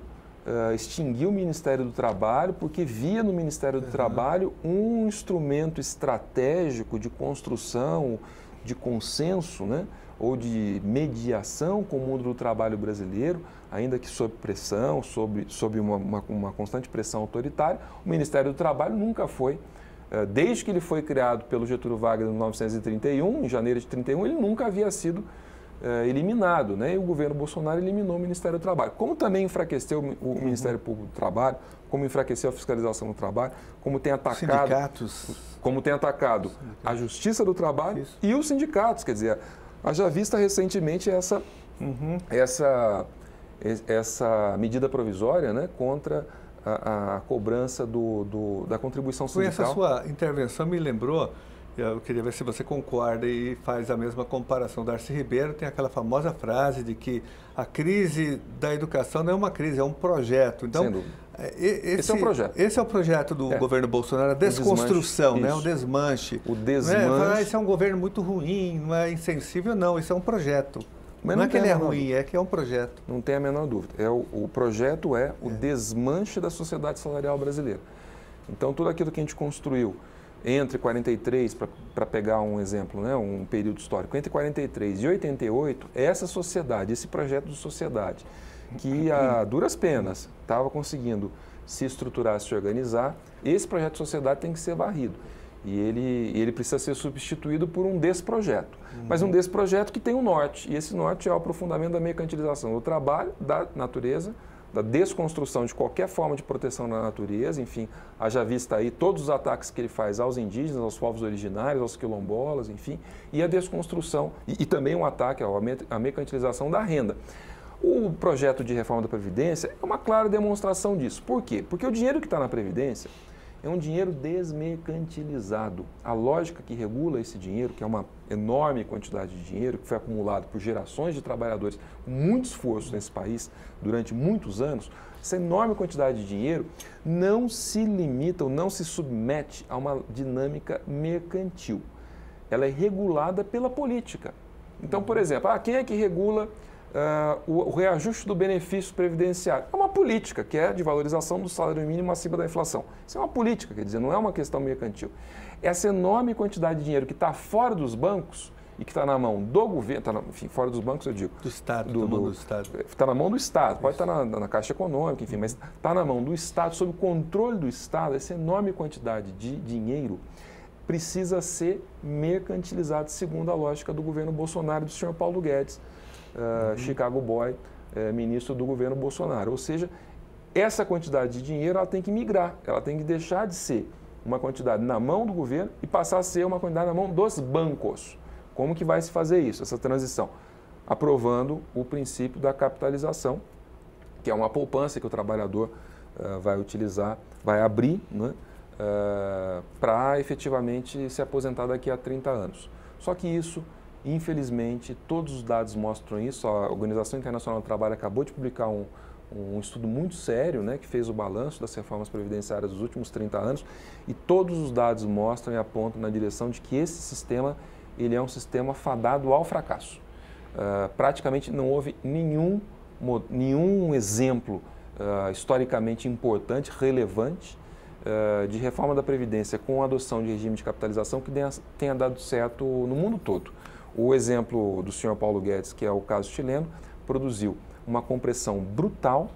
extinguir o Ministério do Trabalho, porque via no Ministério do Trabalho um instrumento estratégico de construção, de consenso, né? Ou de mediação com o mundo do trabalho brasileiro, ainda que sob pressão, sob uma constante pressão autoritária. O Ministério do Trabalho nunca foi, desde que ele foi criado pelo Getúlio Vargas em 1931, em janeiro de 31, ele nunca havia sido eliminado, né? E o governo Bolsonaro eliminou o Ministério do Trabalho. Como também enfraqueceu o Ministério Público do Trabalho, como enfraqueceu a fiscalização do trabalho, como tem atacado sindicatos, como tem atacado a Justiça do Trabalho e os sindicatos. Quer dizer, haja vista recentemente essa medida provisória, né, contra a cobrança da contribuição sindical. Essa sua intervenção me lembrou, Eu queria ver se você concorda e faz a mesma comparação. Darcy Ribeiro tem aquela famosa frase de que a crise da educação não é uma crise, é um projeto. Então, sem dúvida. Esse é um projeto. Esse é o projeto do governo Bolsonaro, a desconstrução, o desmanche. O desmanche. Esse é um governo muito ruim, não é insensível, não. Isso é um projeto. Mas não é que ele é ruim, é que é um projeto. Não tem a menor dúvida. O projeto é o desmanche da sociedade salarial brasileira. Então, tudo aquilo que a gente construiu entre 43, para pegar um exemplo, um período histórico, entre 43 e 88, essa sociedade, esse projeto de sociedade, que a duras penas estava conseguindo se estruturar, se organizar, esse projeto de sociedade tem que ser varrido. E ele precisa ser substituído por um desprojeto. Mas um desprojeto que tem um norte, e esse norte é o aprofundamento da mercantilização do trabalho, da natureza, da desconstrução de qualquer forma de proteção da natureza, enfim, haja vista aí todos os ataques que ele faz aos indígenas, aos povos originários, aos quilombolas, enfim, e a desconstrução, e também um ataque à mercantilização da renda. O projeto de reforma da Previdência é uma clara demonstração disso. Por quê? Porque o dinheiro que está na Previdência é um dinheiro desmercantilizado. A lógica que regula esse dinheiro, que é uma enorme quantidade de dinheiro, que foi acumulado por gerações de trabalhadores com muito esforço nesse país durante muitos anos, essa enorme quantidade de dinheiro não se limita ou não se submete a uma dinâmica mercantil. Ela é regulada pela política. Então, por exemplo, quem é que regula o reajuste do benefício previdenciário? É uma política, que é de valorização do salário mínimo acima da inflação. Isso é uma política, quer dizer, não é uma questão mercantil. Essa enorme quantidade de dinheiro que está fora dos bancos e que está na mão do governo, enfim, fora dos bancos eu digo. Do Estado, do Estado. Está na mão do Estado, pode estar na Caixa Econômica, enfim, mas está na mão do Estado, sob o controle do Estado, essa enorme quantidade de dinheiro precisa ser mercantilizada segundo a lógica do governo Bolsonaro e do senhor Paulo Guedes, Chicago Boy, ministro do governo Bolsonaro. Ou seja, essa quantidade de dinheiro ela tem que migrar, ela tem que deixar de ser uma quantidade na mão do governo e passar a ser uma quantidade na mão dos bancos. Como que vai se fazer isso, essa transição? Aprovando o princípio da capitalização, que é uma poupança que o trabalhador vai utilizar, vai abrir, para efetivamente se aposentar daqui a 30 anos. Só que isso, infelizmente, todos os dados mostram isso. A Organização Internacional do Trabalho acabou de publicar um estudo muito sério, que fez o balanço das reformas previdenciárias dos últimos 30 anos, e todos os dados mostram e apontam na direção de que esse sistema ele é um sistema fadado ao fracasso. Praticamente não houve nenhum exemplo historicamente importante, relevante, de reforma da Previdência com a adoção de regime de capitalização que tenha dado certo no mundo todo. O exemplo do senhor Paulo Guedes, que é o caso chileno, produziu uma compressão brutal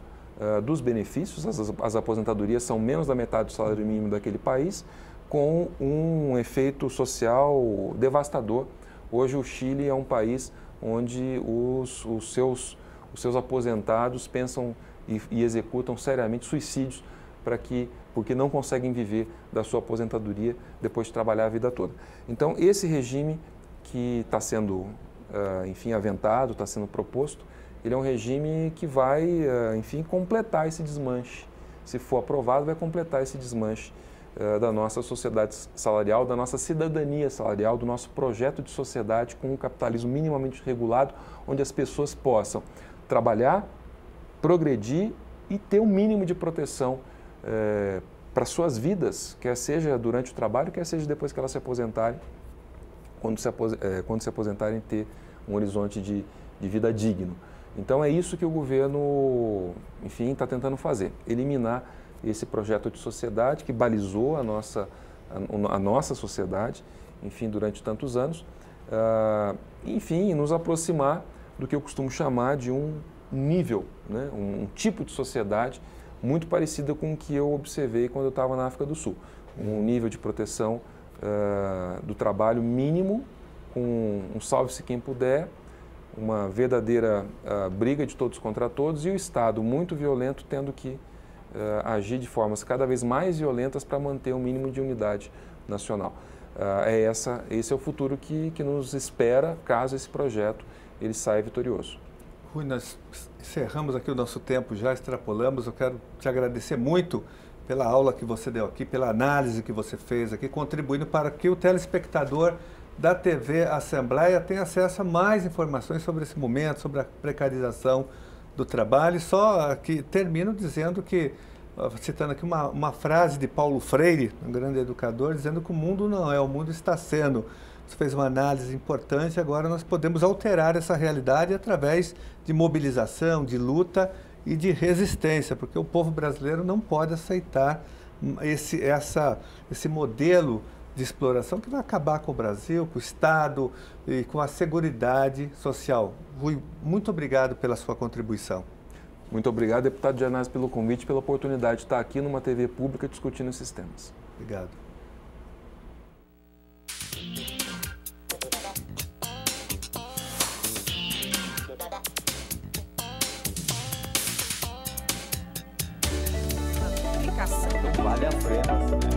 dos benefícios, as aposentadorias são menos da metade do salário mínimo daquele país, com um efeito social devastador. Hoje o Chile é um país onde os seus aposentados pensam e executam seriamente suicídios porque não conseguem viver da sua aposentadoria depois de trabalhar a vida toda. Então, esse regime que está sendo, aventado, está sendo proposto, ele é um regime que vai, completar esse desmanche. Se for aprovado, vai completar esse desmanche da nossa sociedade salarial, da nossa cidadania salarial, do nosso projeto de sociedade com um capitalismo minimamente regulado, onde as pessoas possam trabalhar, progredir e ter um mínimo de proteção para suas vidas, quer seja durante o trabalho, quer seja depois que elas se aposentarem, quando se aposentarem, ter um horizonte de vida digno. Então é isso que o governo, está tentando fazer, eliminar esse projeto de sociedade que balizou a nossa sociedade, durante tantos anos, nos aproximar do que eu costumo chamar de um nível, um tipo de sociedade muito parecida com o que eu observei quando eu estava na África do Sul. Um nível de proteção do trabalho mínimo, com um salve-se quem puder, uma verdadeira briga de todos contra todos e o Estado muito violento tendo que agir de formas cada vez mais violentas para manter um mínimo de unidade nacional. Esse é o futuro que nos espera caso esse projeto ele saia vitorioso. Rui, nós encerramos aqui o nosso tempo, já extrapolamos. Eu quero te agradecer muito pela aula que você deu aqui, pela análise que você fez aqui, contribuindo para que o telespectador da TV Assembleia tenha acesso a mais informações sobre esse momento, sobre a precarização do trabalho. Só aqui termino dizendo que, citando aqui uma frase de Paulo Freire, um grande educador, dizendo que o mundo não é, o mundo está sendo. Você fez uma análise importante, agora nós podemos alterar essa realidade através de mobilização, de luta e de resistência, porque o povo brasileiro não pode aceitar esse modelo de exploração que vai acabar com o Brasil, com o Estado e com a seguridade social. Rui, muito obrigado pela sua contribuição. Muito obrigado, deputado Gianazzi, pelo convite, pela oportunidade de estar aqui numa TV pública discutindo esses temas. Obrigado. Vale a pena.